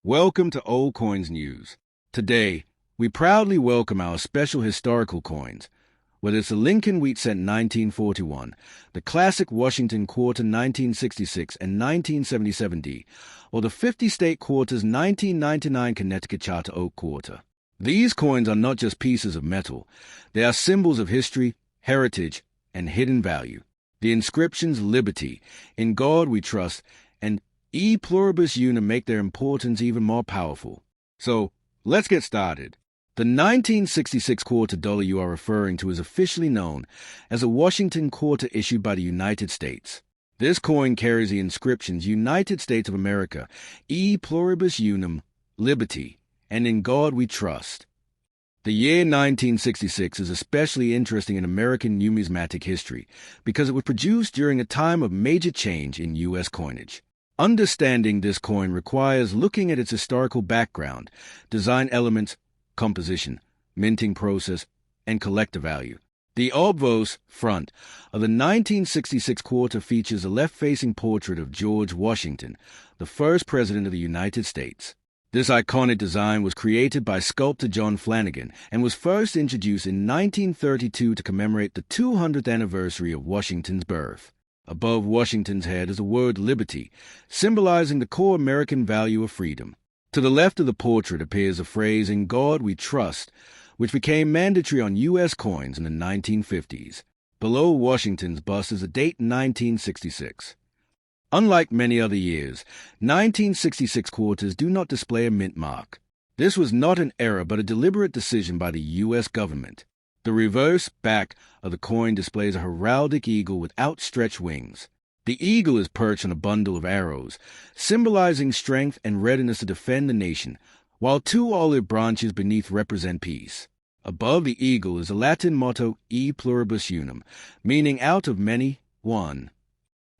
Welcome to Old Coins News. Today, we proudly welcome our special historical coins, whether it's the Lincoln Wheat Cent 1941, the classic Washington Quarter 1966 and 1977D, or the 50-state quarters 1999 Connecticut Charter Oak Quarter. These coins are not just pieces of metal. They are symbols of history, heritage, and hidden value. The inscriptions Liberty, In God We Trust, and E Pluribus Unum make their importance even more powerful. So, let's get started. The 1966 quarter dollar you are referring to is officially known as a Washington Quarter issued by the United States. This coin carries the inscriptions United States of America, E Pluribus Unum, Liberty, and In God We Trust. The year 1966 is especially interesting in American numismatic history because it was produced during a time of major change in U.S. coinage. Understanding this coin requires looking at its historical background, design elements, composition, minting process, and collector value. The obverse front of the 1966 quarter features a left-facing portrait of George Washington, the first president of the United States. This iconic design was created by sculptor John Flanagan and was first introduced in 1932 to commemorate the 200th anniversary of Washington's birth. Above Washington's head is the word liberty, symbolizing the core American value of freedom. To the left of the portrait appears the phrase, In God We Trust, which became mandatory on U.S. coins in the 1950s. Below Washington's bust is the date 1966. Unlike many other years, 1966 quarters do not display a mint mark. This was not an error but a deliberate decision by the U.S. government. The reverse back of the coin displays a heraldic eagle with outstretched wings. The eagle is perched on a bundle of arrows, symbolizing strength and readiness to defend the nation, while two olive branches beneath represent peace. Above the eagle is the Latin motto E Pluribus Unum, meaning out of many, one.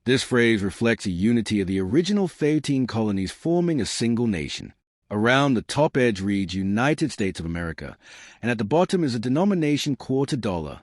This phrase reflects the unity of the original 13 colonies forming a single nation. Around the top edge reads United States of America, and at the bottom is a denomination quarter dollar.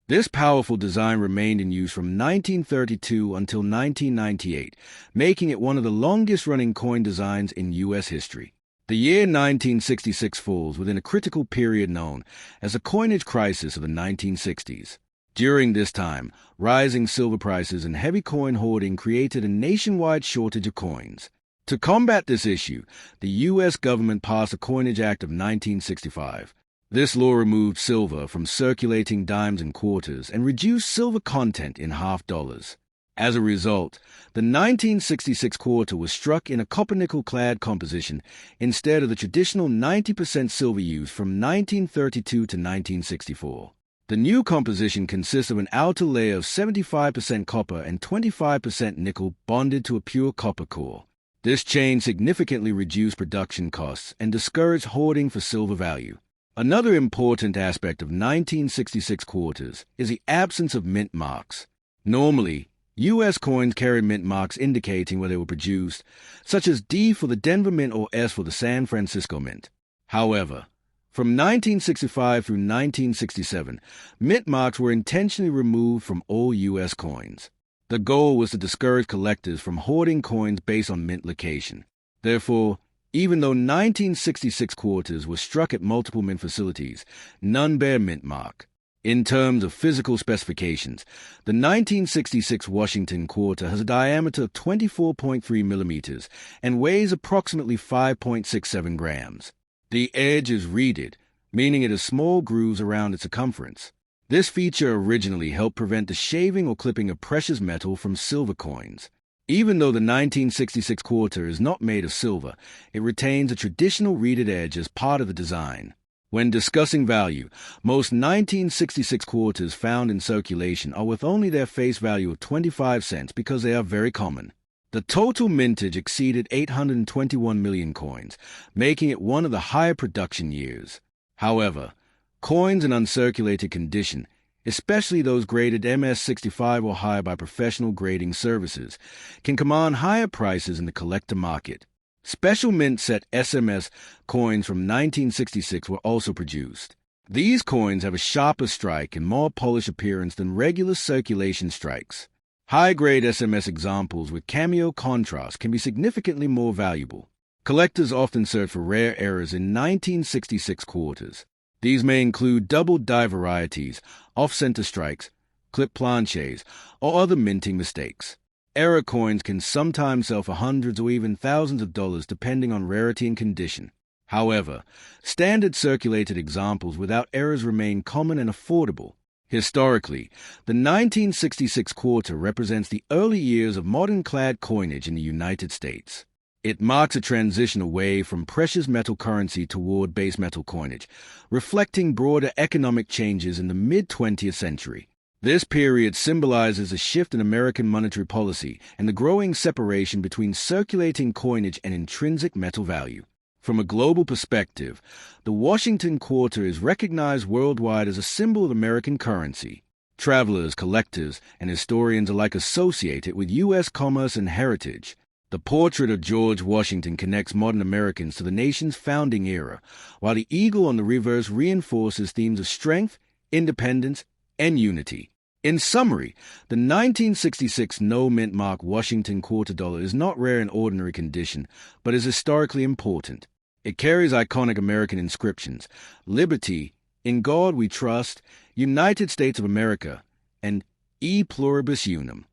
This powerful design remained in use from 1932 until 1998, making it one of the longest-running coin designs in U.S. history. The year 1966 falls within a critical period known as the coinage crisis of the 1960s. During this time, rising silver prices and heavy coin hoarding created a nationwide shortage of coins. To combat this issue, the U.S. government passed the Coinage Act of 1965. This law removed silver from circulating dimes and quarters and reduced silver content in half dollars. As a result, the 1966 quarter was struck in a copper-nickel-clad composition instead of the traditional 90% silver used from 1932 to 1964. The new composition consists of an outer layer of 75% copper and 25% nickel bonded to a pure copper core. This change significantly reduced production costs and discouraged hoarding for silver value. Another important aspect of 1966 quarters is the absence of mint marks. Normally, U.S. coins carry mint marks indicating where they were produced, such as D for the Denver Mint or S for the San Francisco Mint. However, from 1965 through 1967, mint marks were intentionally removed from all U.S. coins. The goal was to discourage collectors from hoarding coins based on mint location. Therefore, even though 1966 quarters were struck at multiple mint facilities, none bear mint mark. In terms of physical specifications, the 1966 Washington Quarter has a diameter of 24.3 millimeters and weighs approximately 5.67 grams. The edge is reeded, meaning it has small grooves around its circumference. This feature originally helped prevent the shaving or clipping of precious metal from silver coins. Even though the 1966 quarter is not made of silver, it retains a traditional reeded edge as part of the design. When discussing value, most 1966 quarters found in circulation are with only their face value of 25 cents because they are very common. The total mintage exceeded 821 million coins, making it one of the higher production years. However, coins in uncirculated condition, especially those graded MS-65 or higher by professional grading services, can command higher prices in the collector market. Special mint set SMS coins from 1966 were also produced. These coins have a sharper strike and more polished appearance than regular circulation strikes. High-grade SMS examples with cameo contrast can be significantly more valuable. Collectors often search for rare errors in 1966 quarters. These may include double die varieties, off-center strikes, clip planches, or other minting mistakes. Error coins can sometimes sell for hundreds or even thousands of dollars depending on rarity and condition. However, standard circulated examples without errors remain common and affordable. Historically, the 1966 quarter represents the early years of modern clad coinage in the United States. It marks a transition away from precious metal currency toward base metal coinage, reflecting broader economic changes in the mid-20th century. This period symbolizes a shift in American monetary policy and the growing separation between circulating coinage and intrinsic metal value. From a global perspective, the Washington Quarter is recognized worldwide as a symbol of American currency. Travelers, collectors, and historians alike associate it with U.S. commerce and heritage. The portrait of George Washington connects modern Americans to the nation's founding era, while the eagle on the reverse reinforces themes of strength, independence, and unity. In summary, the 1966 no-mint mark Washington quarter dollar is not rare in ordinary condition, but is historically important. It carries iconic American inscriptions: Liberty, In God We Trust, United States of America, and E Pluribus Unum.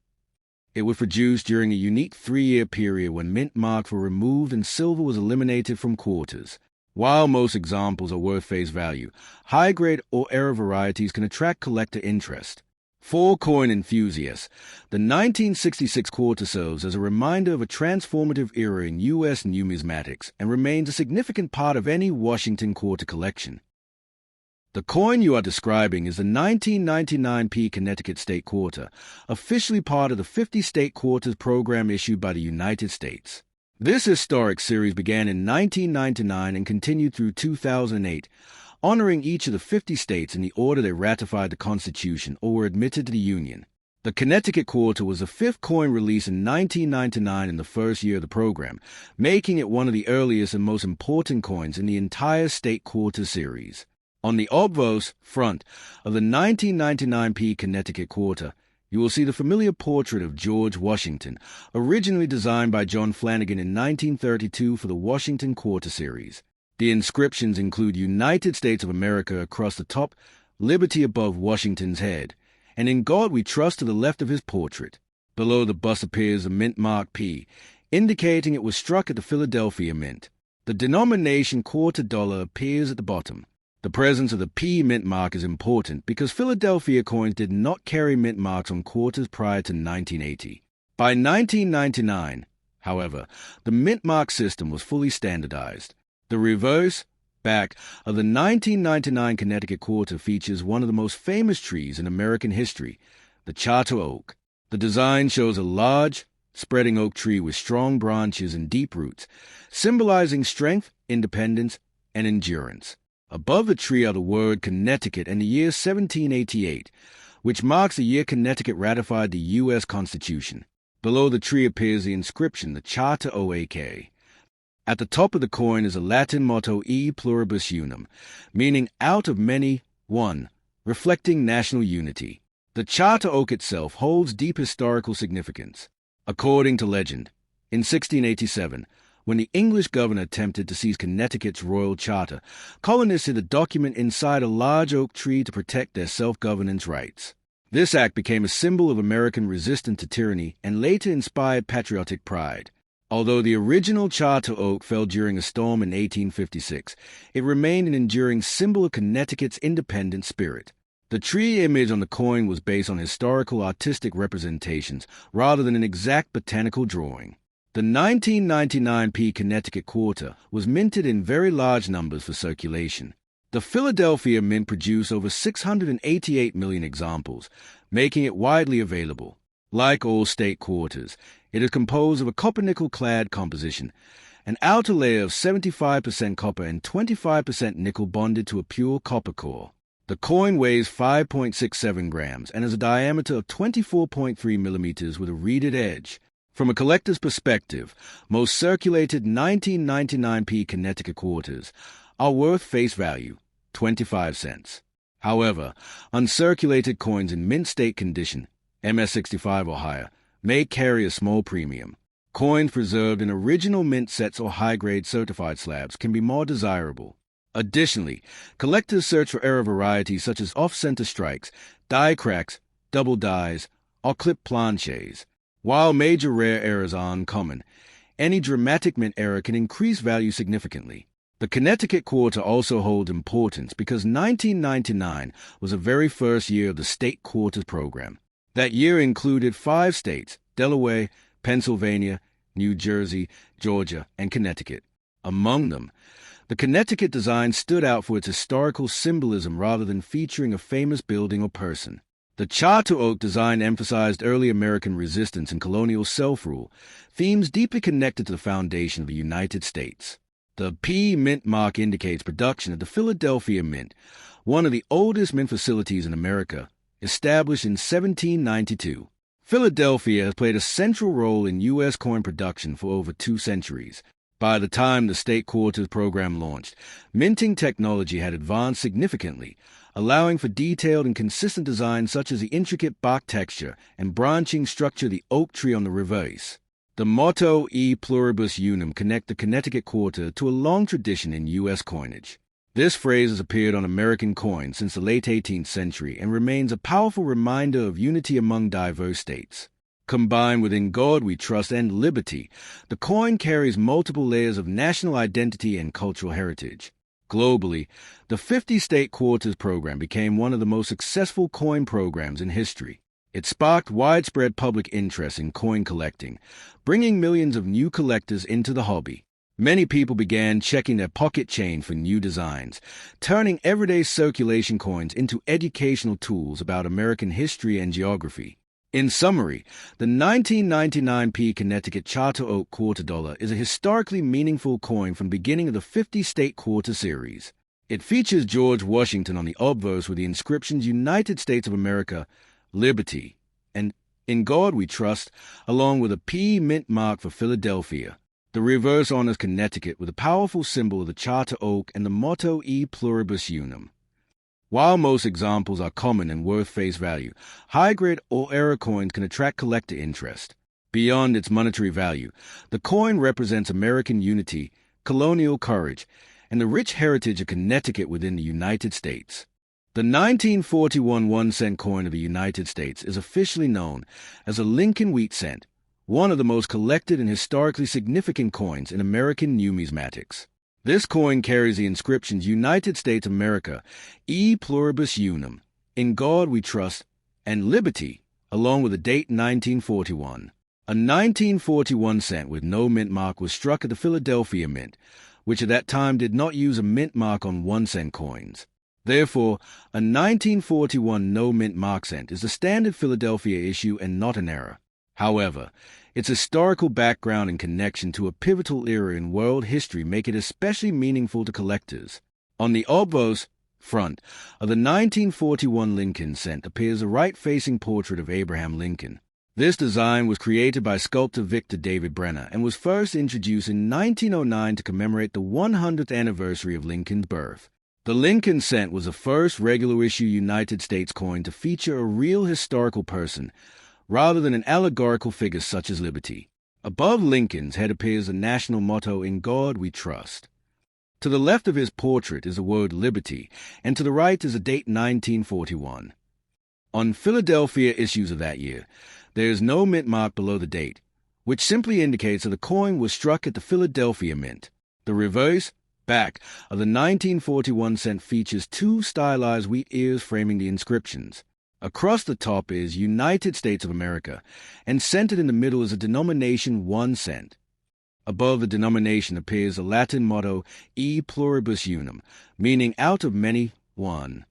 It was produced during a unique 3-year period when mint marks were removed and silver was eliminated from quarters. While most examples are worth face value, high-grade or error varieties can attract collector interest. For coin enthusiasts, the 1966 quarter serves as a reminder of a transformative era in U.S. numismatics and remains a significant part of any Washington quarter collection. The coin you are describing is the 1999 Connecticut State Quarter, officially part of the 50 State Quarters program issued by the United States. This historic series began in 1999 and continued through 2008, honoring each of the 50 states in the order they ratified the Constitution or were admitted to the Union. The Connecticut Quarter was the 5th coin released in 1999 in the first year of the program, making it one of the earliest and most important coins in the entire State Quarter series. On the obverse front of the 1999 Connecticut Quarter, you will see the familiar portrait of George Washington, originally designed by John Flanagan in 1932 for the Washington Quarter series. The inscriptions include United States of America across the top, Liberty above Washington's head, and In God We Trust to the left of his portrait. Below the bust appears the mint mark P, indicating it was struck at the Philadelphia Mint. The denomination quarter dollar appears at the bottom. The presence of the P mint mark is important because Philadelphia coins did not carry mint marks on quarters prior to 1980. By 1999, however, the mint mark system was fully standardized. The reverse back of the 1999 Connecticut Quarter features one of the most famous trees in American history, the Charter Oak. The design shows a large, spreading oak tree with strong branches and deep roots, symbolizing strength, independence, and endurance. Above the tree are the word Connecticut and the year 1788, which marks the year Connecticut ratified the U.S. Constitution. Below the tree appears the inscription, the Charter Oak. At the top of the coin is a Latin motto E Pluribus Unum, meaning out of many, one, reflecting national unity. The Charter Oak itself holds deep historical significance. According to legend, in 1687, when the English governor attempted to seize Connecticut's royal charter, colonists hid the document inside a large oak tree to protect their self-governance rights. This act became a symbol of American resistance to tyranny and later inspired patriotic pride. Although the original Charter Oak fell during a storm in 1856, it remained an enduring symbol of Connecticut's independent spirit. The tree image on the coin was based on historical artistic representations rather than an exact botanical drawing. The 1999 Connecticut Quarter was minted in very large numbers for circulation. The Philadelphia Mint produced over 688 million examples, making it widely available. Like all state quarters, it is composed of a copper-nickel-clad composition, an outer layer of 75% copper and 25% nickel bonded to a pure copper core. The coin weighs 5.67 grams and has a diameter of 24.3 millimeters with a reeded edge. From a collector's perspective, most circulated 1999 Connecticut quarters are worth face value, 25 cents. However, uncirculated coins in mint state condition, MS-65 or higher, may carry a small premium. Coins preserved in original mint sets or high-grade certified slabs can be more desirable. Additionally, collectors search for error varieties such as off-center strikes, die cracks, double dies, or clip planches. While major rare errors are uncommon, any dramatic mint error can increase value significantly. The Connecticut Quarter also holds importance because 1999 was the very first year of the State Quarters program. That year included 5 states: Delaware, Pennsylvania, New Jersey, Georgia, and Connecticut. Among them, the Connecticut design stood out for its historical symbolism rather than featuring a famous building or person. The Charter Oak design emphasized early American resistance and colonial self-rule, themes deeply connected to the foundation of the United States. The P Mint mark indicates production at the Philadelphia Mint, one of the oldest mint facilities in America, established in 1792. Philadelphia has played a central role in U.S. coin production for over 2 centuries. By the time the State Quarters program launched, minting technology had advanced significantly, allowing for detailed and consistent designs such as the intricate bark texture and branching structure of the oak tree on the reverse. The motto E Pluribus Unum connect the Connecticut Quarter to a long tradition in U.S. coinage. This phrase has appeared on American coins since the late 18th century and remains a powerful reminder of unity among diverse states. Combined with "In God We Trust" and "Liberty," the coin carries multiple layers of national identity and cultural heritage. Globally, the 50-state Quarters program became one of the most successful coin programs in history. It sparked widespread public interest in coin collecting, bringing millions of new collectors into the hobby. Many people began checking their pocket change for new designs, turning everyday circulation coins into educational tools about American history and geography. In summary, the 1999 P Connecticut Charter Oak Quarter Dollar is a historically meaningful coin from the beginning of the 50-state Quarter series. It features George Washington on the obverse with the inscriptions "United States of America, Liberty," and "In God We Trust," along with a P mint mark for Philadelphia. The reverse honors Connecticut with a powerful symbol of the Charter Oak and the motto E Pluribus Unum. While most examples are common and worth face value, high-grade or error coins can attract collector interest. Beyond its monetary value, the coin represents American unity, colonial courage, and the rich heritage of Connecticut within the United States. The 1941 1-cent coin of the United States is officially known as a Lincoln wheat cent, one of the most collected and historically significant coins in American numismatics. This coin carries the inscriptions "United States of America, E Pluribus Unum, In God We Trust," and "Liberty," along with the date 1941. A 1941 cent with no mint mark was struck at the Philadelphia Mint, which at that time did not use a mint mark on 1-cent coins. Therefore, a 1941 no mint mark cent is the standard Philadelphia issue and not an error. However, its historical background and connection to a pivotal era in world history make it especially meaningful to collectors. On the obverse front of the 1941 Lincoln cent appears a right-facing portrait of Abraham Lincoln. This design was created by sculptor Victor David Brenner and was first introduced in 1909 to commemorate the 100th anniversary of Lincoln's birth. The Lincoln cent was the first regular-issue United States coin to feature a real historical person, rather than an allegorical figure such as Liberty. Above Lincoln's head appears the national motto "In God We Trust." To the left of his portrait is the word "Liberty," and to the right is the date 1941. On Philadelphia issues of that year, there is no mint mark below the date, which simply indicates that the coin was struck at the Philadelphia Mint. The reverse back of the 1941 cent features 2 stylized wheat ears framing the inscriptions. Across the top is "United States of America," and centered in the middle is a denomination 1 cent. Above the denomination appears the Latin motto E Pluribus Unum, meaning "out of many, one."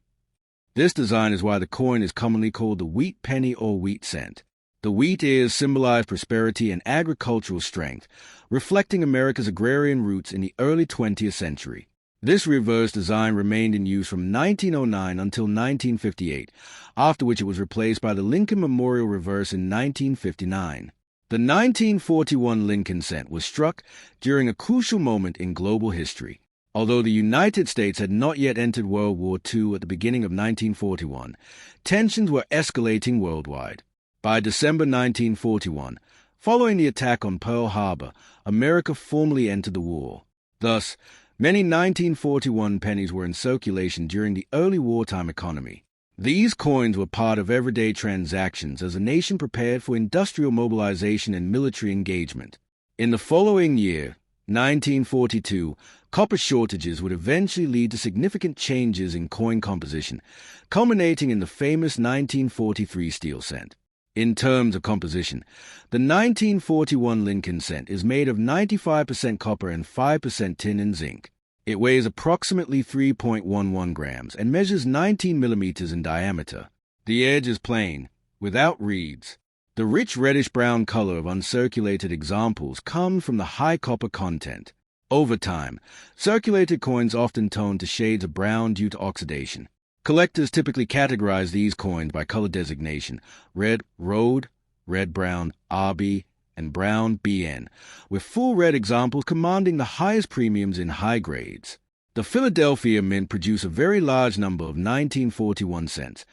This design is why the coin is commonly called the wheat penny or wheat cent. The wheat ears symbolize prosperity and agricultural strength, reflecting America's agrarian roots in the early 20th century. This reverse design remained in use from 1909 until 1958, after which it was replaced by the Lincoln Memorial reverse in 1959. The 1941 Lincoln cent was struck during a crucial moment in global history. Although the United States had not yet entered World War II at the beginning of 1941, tensions were escalating worldwide. By December 1941, Following the attack on Pearl Harbor, America formally entered the war. Thus, many 1941 pennies were in circulation during the early wartime economy. These coins were part of everyday transactions as the nation prepared for industrial mobilization and military engagement. In the following year, 1942, copper shortages would eventually lead to significant changes in coin composition, culminating in the famous 1943 steel cent. In terms of composition, the 1941 Lincoln cent is made of 95% copper and 5% tin and zinc. It weighs approximately 3.11 grams and measures 19 millimeters in diameter. The edge is plain, without reeds. The rich reddish-brown color of uncirculated examples comes from the high copper content. Over time, circulated coins often tone to shades of brown due to oxidation. Collectors typically categorize these coins by color designation: red Rhode, red-brown RB, and brown BN, with full red examples commanding the highest premiums in high grades. The Philadelphia Mint produced a very large number of 1941 cents,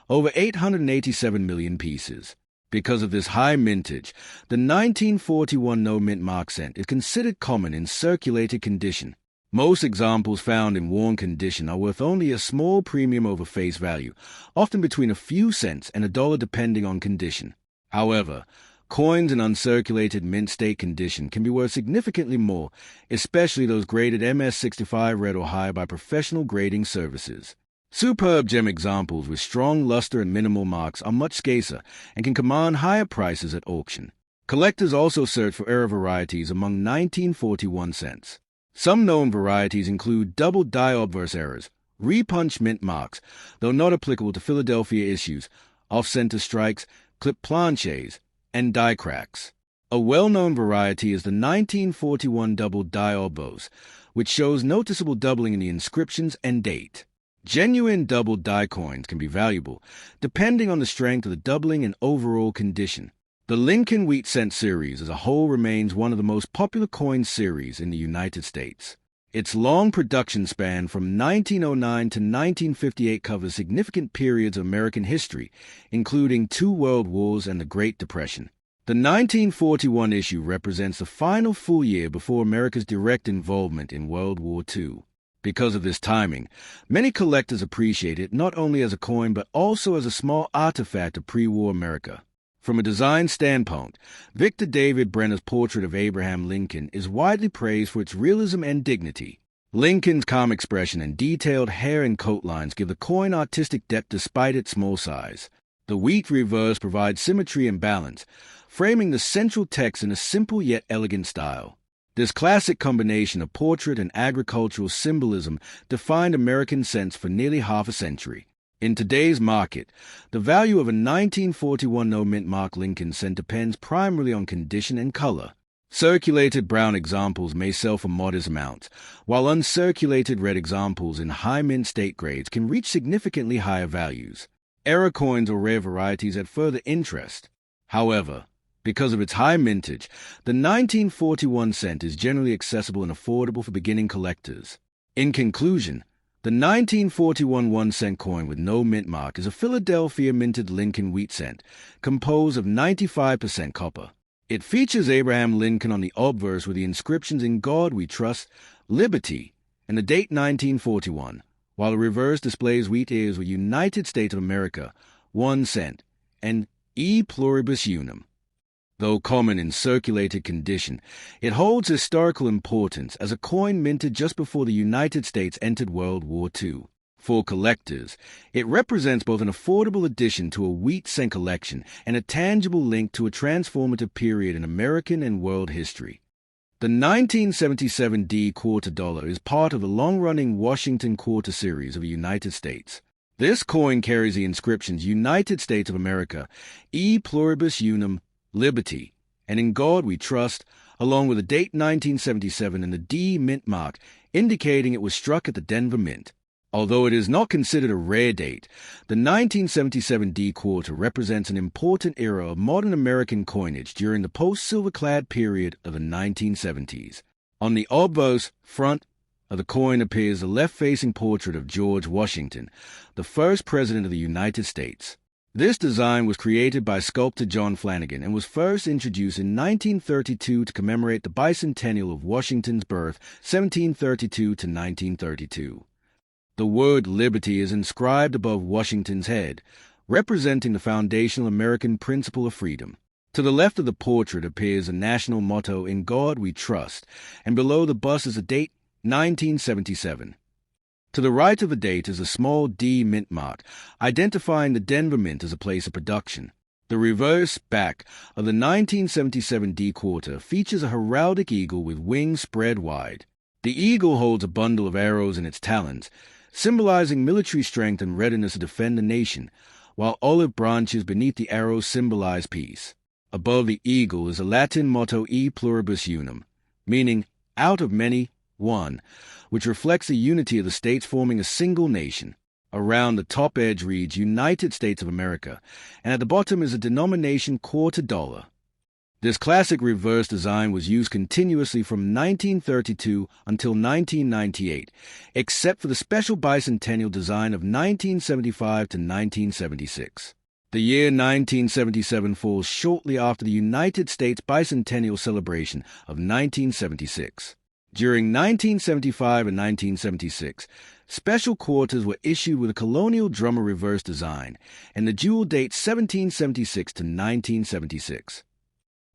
over 887 million pieces. Because of this high mintage, the 1941 no-mint mark cent is considered common in circulated condition. Most examples found in worn condition are worth only a small premium over face value, often between a few cents and $1 depending on condition. However, coins in uncirculated mint state condition can be worth significantly more, especially those graded MS-65 red or higher by professional grading services. Superb gem examples with strong luster and minimal marks are much scarcer and can command higher prices at auction. Collectors also search for error varieties among 1941 cents. Some known varieties include double die obverse errors, repunch mint marks, though not applicable to Philadelphia issues, off-center strikes, clip planches, and die cracks. A well-known variety is the 1941 double die obverse, which shows noticeable doubling in the inscriptions and date. Genuine double die coins can be valuable, depending on the strength of the doubling and overall condition. The Lincoln Wheat Cent series as a whole remains one of the most popular coin series in the United States. Its long production span from 1909 to 1958 covers significant periods of American history, including 2 world wars and the Great Depression. The 1941 issue represents the final full year before America's direct involvement in World War II. Because of this timing, many collectors appreciate it not only as a coin but also as a small artifact of pre-war America. From a design standpoint, Victor David Brenner's portrait of Abraham Lincoln is widely praised for its realism and dignity. Lincoln's calm expression and detailed hair and coat lines give the coin artistic depth despite its small size. The wheat reverse provides symmetry and balance, framing the central text in a simple yet elegant style. This classic combination of portrait and agricultural symbolism defined American cents for nearly half a century. In today's market, the value of a 1941 no-mint mark Lincoln cent depends primarily on condition and color. Circulated brown examples may sell for modest amounts, while uncirculated red examples in high mint state grades can reach significantly higher values. Error coins or rare varieties add further interest. However, because of its high mintage, the 1941 cent is generally accessible and affordable for beginning collectors. In conclusion, the 1941 1-cent coin with no mint mark is a Philadelphia minted Lincoln Wheat Cent, composed of 95% copper. It features Abraham Lincoln on the obverse with the inscriptions "In God We Trust," "Liberty," and the date 1941, while the reverse displays wheat ears with United States of America, 1 cent, and E Pluribus Unum. Though common in circulated condition, it holds historical importance as a coin minted just before the United States entered World War II. For collectors, it represents both an affordable addition to a wheat cent collection and a tangible link to a transformative period in American and world history. The 1977 D quarter dollar is part of the long-running Washington Quarter series of the United States. This coin carries the inscriptions "United States of America, E Pluribus Unum, Liberty," and "In God We Trust," along with the date 1977 and the D mint mark, indicating it was struck at the Denver Mint. Although it is not considered a rare date, the 1977 D quarter represents an important era of modern American coinage during the post-silver-clad period of the 1970s. On the obverse front of the coin appears the left-facing portrait of George Washington, the first President of the United States. This design was created by sculptor John Flanagan and was first introduced in 1932 to commemorate the bicentennial of Washington's birth, 1732 to 1932. The word liberty is inscribed above Washington's head, representing the foundational American principle of freedom. To the left of the portrait appears a national motto, "In God We Trust," and below the bust is a date, 1977. To the right of the date is a small D mint mark, identifying the Denver Mint as a place of production. The reverse back of the 1977 D quarter features a heraldic eagle with wings spread wide. The eagle holds a bundle of arrows in its talons, symbolizing military strength and readiness to defend the nation, while olive branches beneath the arrows symbolize peace. Above the eagle is a Latin motto, E pluribus unum, meaning out of many, one, which reflects the unity of the states forming a single nation. Around the top edge reads United States of America, and at the bottom is a denomination quarter dollar. This classic reverse design was used continuously from 1932 until 1998, except for the special bicentennial design of 1975 to 1976. The year 1977 falls shortly after the United States bicentennial celebration of 1976. During 1975 and 1976, special quarters were issued with a colonial drummer reverse design and the dual date 1776 to 1976.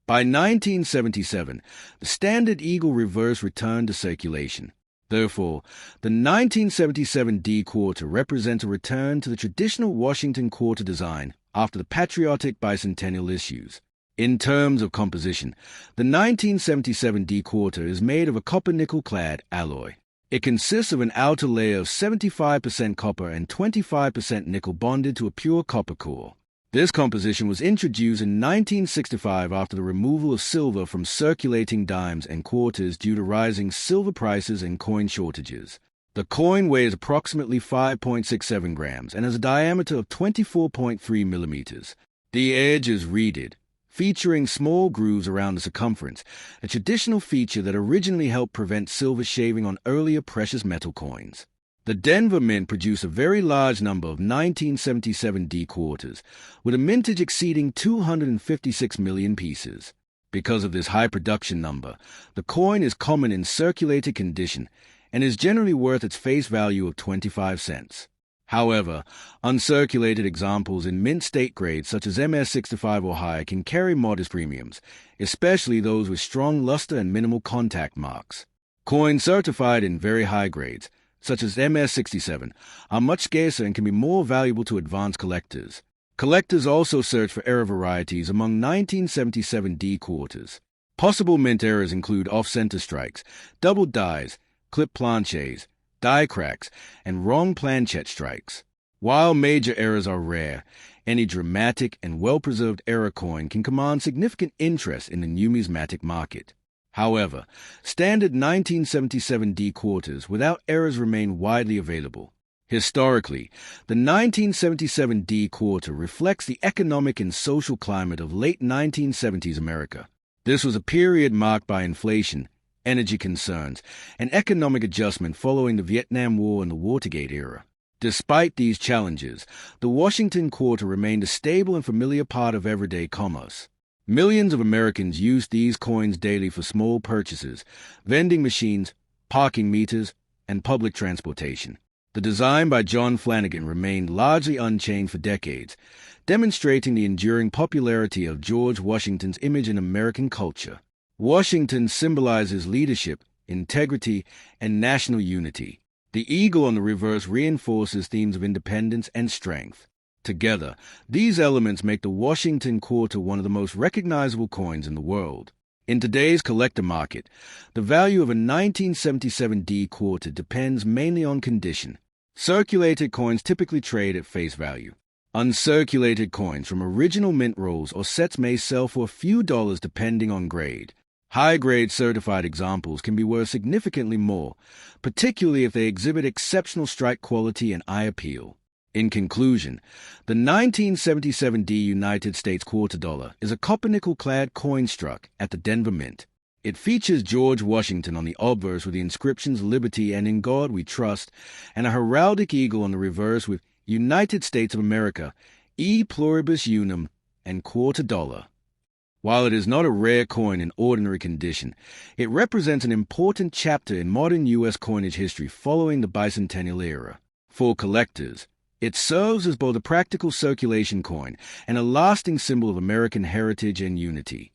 By 1977, the standard eagle reverse returned to circulation. Therefore, the 1977 D quarter represents a return to the traditional Washington quarter design after the patriotic bicentennial issues. In terms of composition, the 1977 D quarter is made of a copper-nickel-clad alloy. It consists of an outer layer of 75% copper and 25% nickel bonded to a pure copper core. This composition was introduced in 1965 after the removal of silver from circulating dimes and quarters due to rising silver prices and coin shortages. The coin weighs approximately 5.67 grams and has a diameter of 24.3 millimeters. The edge is reeded, featuring small grooves around the circumference, a traditional feature that originally helped prevent silver shaving on earlier precious metal coins. The Denver Mint produced a very large number of 1977 D quarters, with a mintage exceeding 256 million pieces. Because of this high production number, the coin is common in circulated condition and is generally worth its face value of 25 cents. However, uncirculated examples in mint state grades such as MS-65 or higher can carry modest premiums, especially those with strong luster and minimal contact marks. Coins certified in very high grades, such as MS-67, are much scarcer and can be more valuable to advanced collectors. Collectors also search for error varieties among 1977 D quarters. Possible mint errors include off-center strikes, double dies, clip planchets, die cracks, and wrong planchette strikes. While major errors are rare, any dramatic and well-preserved error coin can command significant interest in the numismatic market. However, standard 1977 D quarters without errors remain widely available. Historically, the 1977 D quarter reflects the economic and social climate of late 1970s America. This was a period marked by inflation, energy concerns, and economic adjustment following the Vietnam War and the Watergate era. Despite these challenges, the Washington quarter remained a stable and familiar part of everyday commerce. Millions of Americans use these coins daily for small purchases, vending machines, parking meters, and public transportation. The design by John Flanagan remained largely unchanged for decades, demonstrating the enduring popularity of George Washington's image in American culture. Washington symbolizes leadership, integrity, and national unity. The eagle on the reverse reinforces themes of independence and strength. Together, these elements make the Washington quarter one of the most recognizable coins in the world. In today's collector market, the value of a 1977 D quarter depends mainly on condition. Circulated coins typically trade at face value. Uncirculated coins from original mint rolls or sets may sell for a few dollars depending on grade. High-grade certified examples can be worth significantly more, particularly if they exhibit exceptional strike quality and eye appeal. In conclusion, the 1977 D United States quarter dollar is a copper-nickel-clad coin struck at the Denver Mint. It features George Washington on the obverse with the inscriptions Liberty and In God We Trust, and a heraldic eagle on the reverse with United States of America, e pluribus unum, and quarter dollar. While it is not a rare coin in ordinary condition, it represents an important chapter in modern U.S. coinage history following the bicentennial era. For collectors, it serves as both a practical circulation coin and a lasting symbol of American heritage and unity.